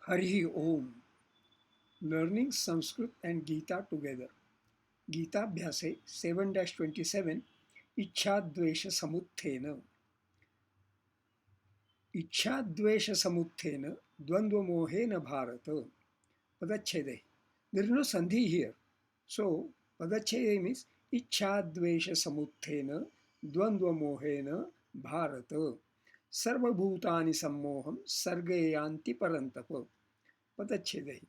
Hari Om. Learning Sanskrit and Gita together. Gita Bhyase 7-27 Ichhadvesha Samuthena. Ichhadvesha Samuthena Dvandvamohena Bharata. Padachede. There is no sandhi here. So, Padachede means Ichhadvesha Samuthena Dvandvamohena Bharata. Sarvabhutani Sammoham Sargayanti Parantapa. Padachede.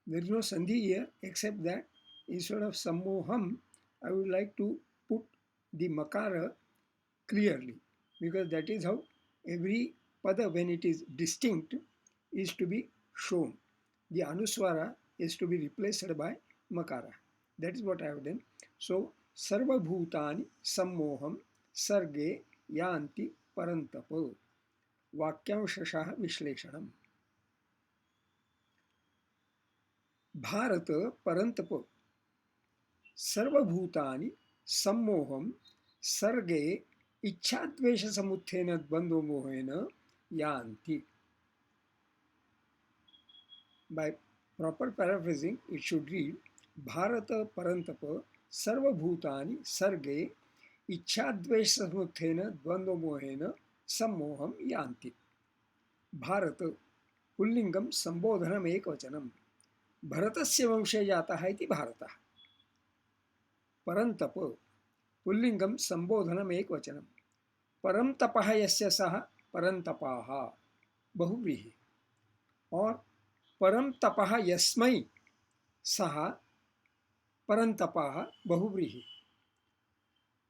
There is no sandhi here except that instead of sammoham, I would like to put the makara clearly, because that is how every pada, when it is distinct, is to be shown. The anuswara is to be replaced by makara. That is what I have done. So, sarva bhutani sammoham sarge yanti parantapa. Vakyamshashaha vishleshanam. Bharat परंतप सर्वभूतानि सम्मोहम सर्गे इच्छाद्वेष समुत्थेन द्वंद्व मोहेन यान्ति. By proper paraphrasing, it should read Bharat परंतप सर्वभूतानि सर्गे इच्छाद्वेष समुत्थेन द्वंद्व मोहेन सम्मोहम यान्ति. भारत पुल्लिंगम संबोधनम एकवचनम. भरतस्य वंशे जाता है इति भारतः. परंतप पुल्लिंगम संबोधनम एकवचनम. परम तपः यस्य सः परंतपाः बहुव्रीहि. और परम तपः यस्मै सः परंतपाः बहुव्रीहि.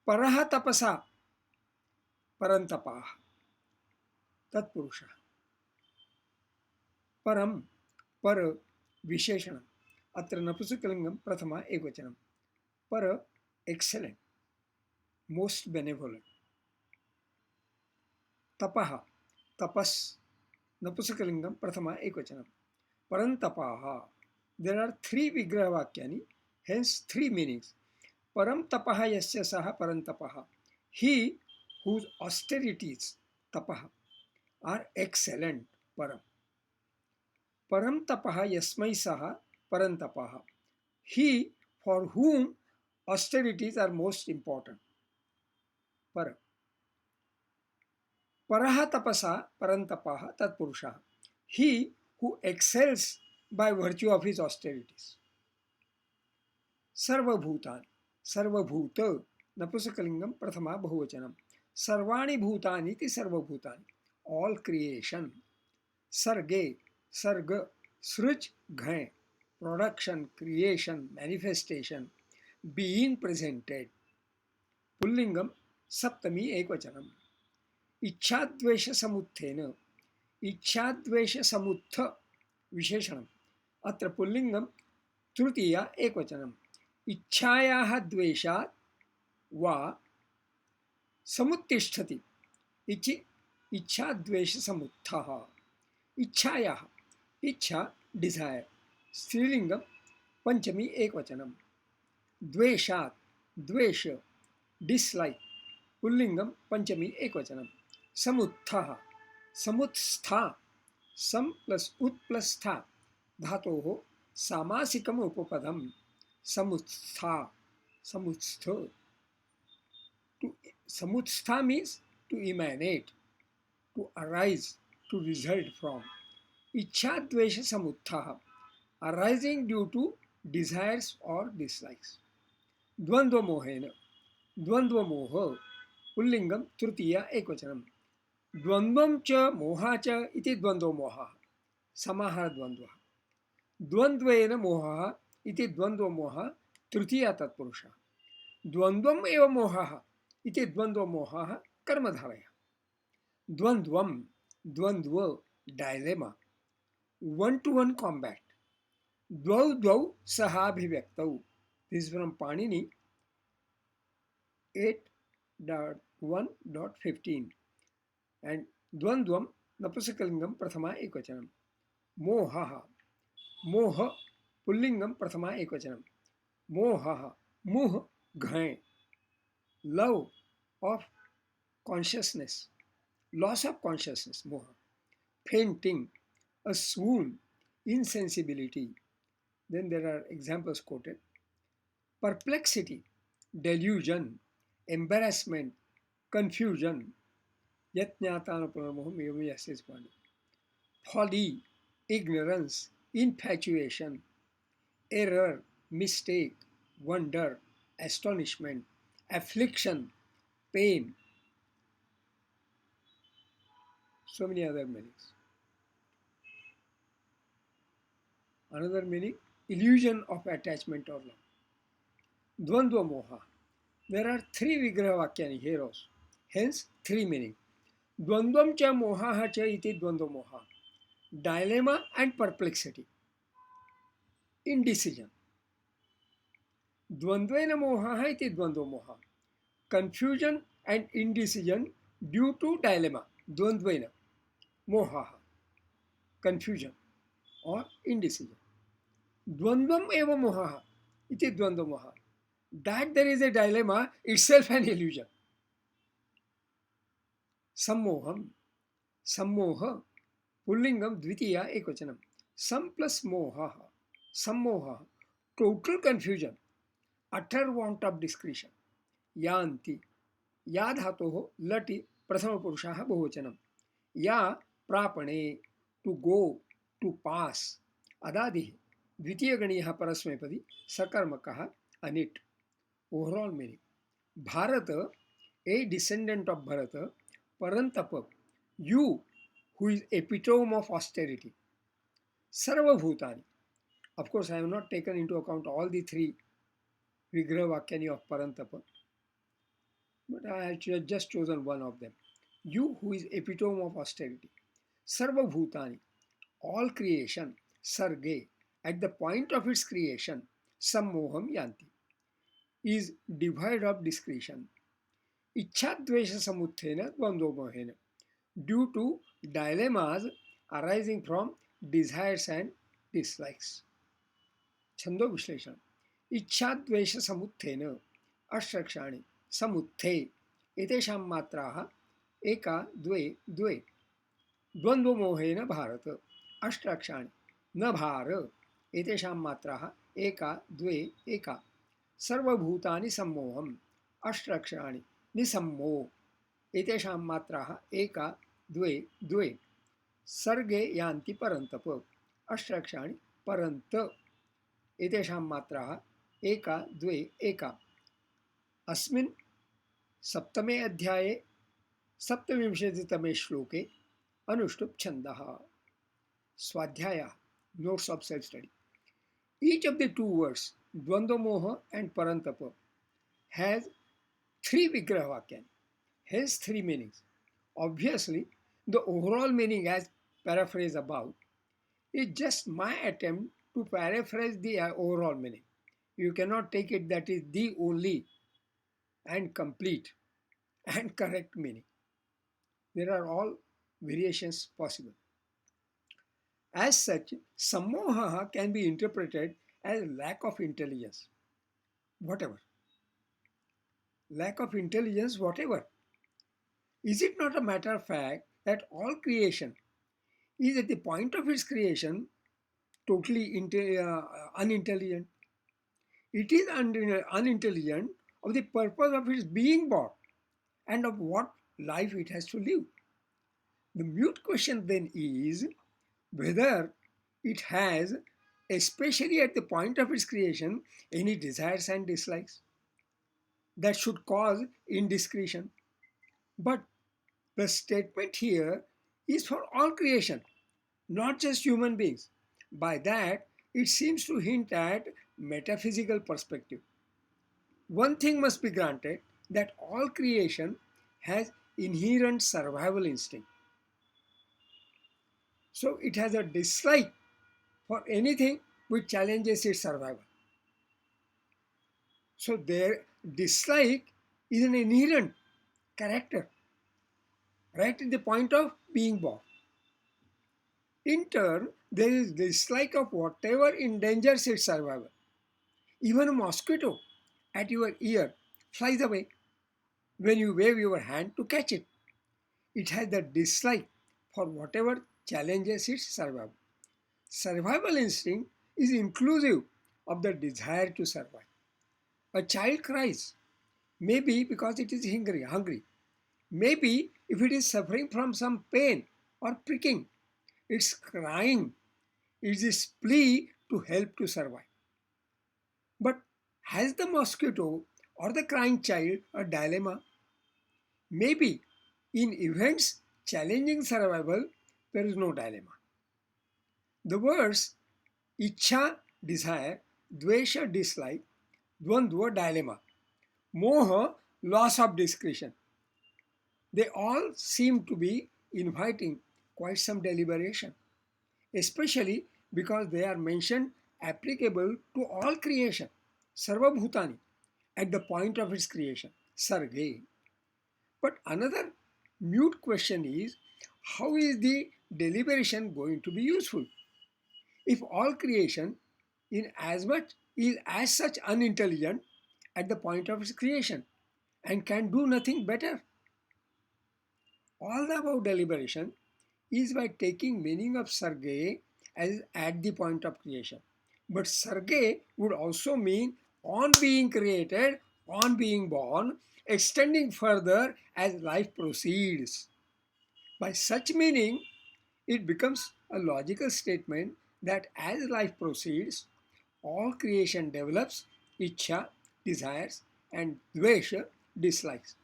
परः तपसा परंतपाः तत्पुरुषः. परम पर विशेषण. अत्र नपुंसकलिंगम प्रथमा एकवचनम. पर एक्सेलेंट, मोस्ट बेनेवोलेंट. तपः तपस नपुंसकलिंगम प्रथमा एकवचनम. परंतपाः. देयर आर 3 विग्रह वाक्यानि, हेंस 3 मीनिंग्स. परम तपः यस्य सः परंतपः. ही whose austerities तपः are excellent. परम. परम तपः यस्मै सः परंतपः. He for whom austerities are most important. पर. परः तपसा परंतपः तत्पुरुषः. He who excels by virtue of his austerities. सर्वभूतानि. सर्वभूत नपुंसकलिंगम प्रथमा बहुवचनम. सर्वाणि भूतानि इति सर्वभूतानि. All creation. सर्गे सर्ग सृज घय. Production, creation, manifestation, being presented. पुल्लिंगम सप्तमी एकवचनम. इच्छाद्वेष समुत्थेन. इच्छाद्वेष समुत्थ विशेषणम. अत्र पुल्लिंगम तृतीया एकवचनम. इच्छायाः द्वेषात् वा समुत्तिष्ठति इति इच्छाद्वेष समुत्थः. इच्छायाः. इच्छा डिजायर. स्त्रीलिंगम पंचमी एकवचनम. द्वेषात् द्वेष डिसलाइक. पुल्लिंगम पंचमी एकवचनम. समुत्थः. समुत्स्था. सम प्लस उत प्लस स्था धातोः सामासिकम उपपदम. समुत्स्था. समुत्स्थ. समुत्स्था means to emanate, to arise, to result from. Ichhadvesha samuttha, arising due to desires or dislikes. Dvandva mohena. Dvandva moha. पुल्लिंगम तृतीया एकवचनम. द्वंद्वम च मोहा च इति द्वंद्व मोहः. समाहार द्वंद्वः. द्वंद्वेन मोहः इति द्वंद्व मोहः तृतीया तत्पुरुषः. द्वंद्वम एव मोहः इति द्वंद्व मोहः कर्मधारयः. द्वंद्वम द्वंद्व डायलेमा. 1-to-1 combat. द्वौ द्वौ सहाभिव्यक्तौ. This is from Panini 8.1.15. and द्वंद्वम नपुंसकलिंगम प्रथमा एकवचनम. मोहः. मोह पुल्लिंगम प्रथमा एकवचनम. मोहः. मुह घय. Love of consciousness, loss of consciousness, moha. Fainting, a swoon, insensibility. Then there are examples quoted: perplexity, delusion, embarrassment, confusion, yatnyatanapunamoham evam yasya, folly, ignorance, infatuation, error, mistake, wonder, astonishment, affliction, pain, so many other meanings. Another meaning, illusion of attachment or love. Dvandva moha. There are three vigraha vakyani here also. Hence, three meaning. Dvandvam cha moha cha iti dvandva moha. Dilemma and perplexity. Indecision. Dvandvena moha iti dvandva moha. Confusion and indecision due to dilemma. Dvandvena. Moha. Confusion or indecision. Dvandvam eva moha iti dvandva moha. That there is a dilemma itself an illusion. Sammoham. Sammoha. Pullingam dvitiya ekvachanam. Sam plus moha. Sammoha. Total confusion. Utter want of discretion. Yanti. या धातोः लटि प्रथमपुरुषः बहुवचनं. या प्रापणे to go to pass अदादिः द्वितीयगणीयः परस्मैपदी सकर्मकः अनिट. Overall meaning Bharat a descendant of Bharat Parantapa you who is epitome of austerity. Sarvabhutani. Of course, I have not taken into account all the three vigraha vakyani of Parantapa, but I have just chosen one of them. You who is epitome of austerity. Sarvabhutani. All creation. Sarge. At the point of its creation. Sammoham yanti. Is devoid of discretion. Ichhadvesha samuthena dvandvomohena. Due to dilemmas arising from desires and dislikes. Chando Vishleshana. Ichhadvesha samuthena ashrakshani samuthe etesham matraha eka dve dve dvandvomohena bharata ashrakshani na bhara etesham matraha eka dve eka sarvabhutani sammoham ashrakshani nisammo etesham matraha eka द्वे द्वे सर्गे यान्ति परन्तप अष्टाक्षराणि परन्त एतेषां मात्राः एका द्वे एका. अस्मिन् सप्तमे अध्याये सप्तविंशतितमे श्लोके अनुष्टुप् छन्दः. स्वाध्यायः, notes of self study. Each of the two words Dvandva Moha and Parantapa has three vigraha vakyani, hence three meanings. Obviously, the overall meaning as paraphrased above is just my attempt to paraphrase the overall meaning. You cannot take it that is the only and complete and correct meaning. There are all variations possible. As such, sammoha can be interpreted as lack of intelligence. Whatever. Lack of intelligence, whatever. Is it not a matter of fact that all creation is at the point of its creation totally unintelligent? It is unintelligent of the purpose of its being born and of what life it has to live. The mute question then is whether it has, especially at the point of its creation, any desires and dislikes that should cause indiscretion. But the statement here is for all creation, not just human beings. By that, it seems to hint at metaphysical perspective. One thing must be granted, that all creation has inherent survival instinct. So it has a dislike for anything which challenges its survival. So their dislike is an inherent character, right at the point of being born. In turn, there is dislike of whatever endangers its survival. Even a mosquito at your ear flies away when you wave your hand to catch it. It has the dislike for whatever challenges its survival. Survival instinct is inclusive of the desire to survive. A child cries, maybe because it is hungry, maybe if it is suffering from some pain or pricking. It's crying. It's its plea to help to survive. But has the mosquito or the crying child a dilemma? Maybe in events challenging survival, there is no dilemma. The words ichha, desire, dvesha, dislike, dvandva, dilemma, moha, loss of discretion, they all seem to be inviting quite some deliberation, especially because they are mentioned applicable to all creation, sarva bhutani, at the point of its creation, sarge. But another mute question is, how is the deliberation going to be useful? If all creation in as much is as such unintelligent at the point of its creation and can do nothing better. All the above deliberation is by taking meaning of sarge as at the point of creation. But sarge would also mean on being created, on being born, extending further as life proceeds. By such meaning, it becomes a logical statement that as life proceeds, all creation develops ichha, desires, and dvesha, dislikes,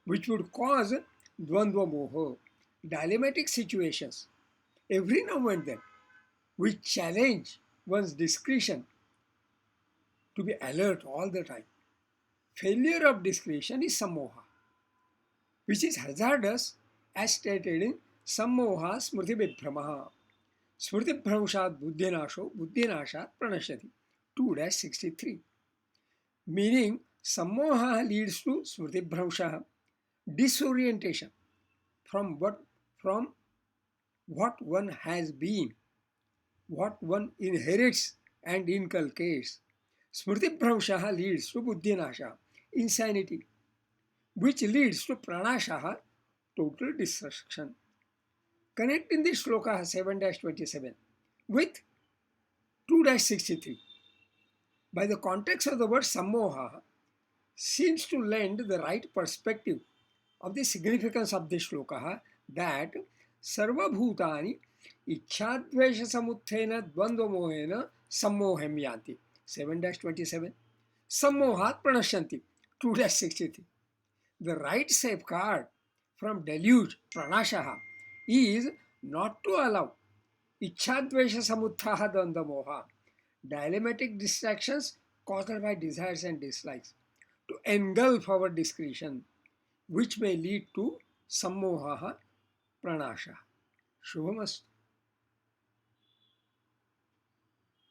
which would cause dvandva moha, dilemmatic situations, every now and then, which challenge one's discretion to be alert all the time. Failure of discretion is sammoha, which is hazardous as stated in sammoha smriti vibhramaha. Smriti bhramshat buddhinasho buddhinashat pranashyati 2-63. Meaning, sammoha leads to smriti bhramsha, disorientation from what one has been, what one inherits and inculcates. Smriti bhramsha leads to buddhinasha, insanity, which leads to pranasha, total destruction. Connecting the shloka 7-27 with 2-63 by the context of the word sammoha seems to lend the right perspective of the significance of this shloka, that sarva bhutani ichhadvesha samuthena dvandva mohena sammohem yanti 7-27 sammohat pranashyanti 2-63. The right safeguard from deluge pranashaha is not to allow ichhadvesha samuthaha dvandva moha, dilemmatic distractions caused by desires and dislikes, to engulf our discretion, which may lead to sammoha pranasha. Shubhamastu.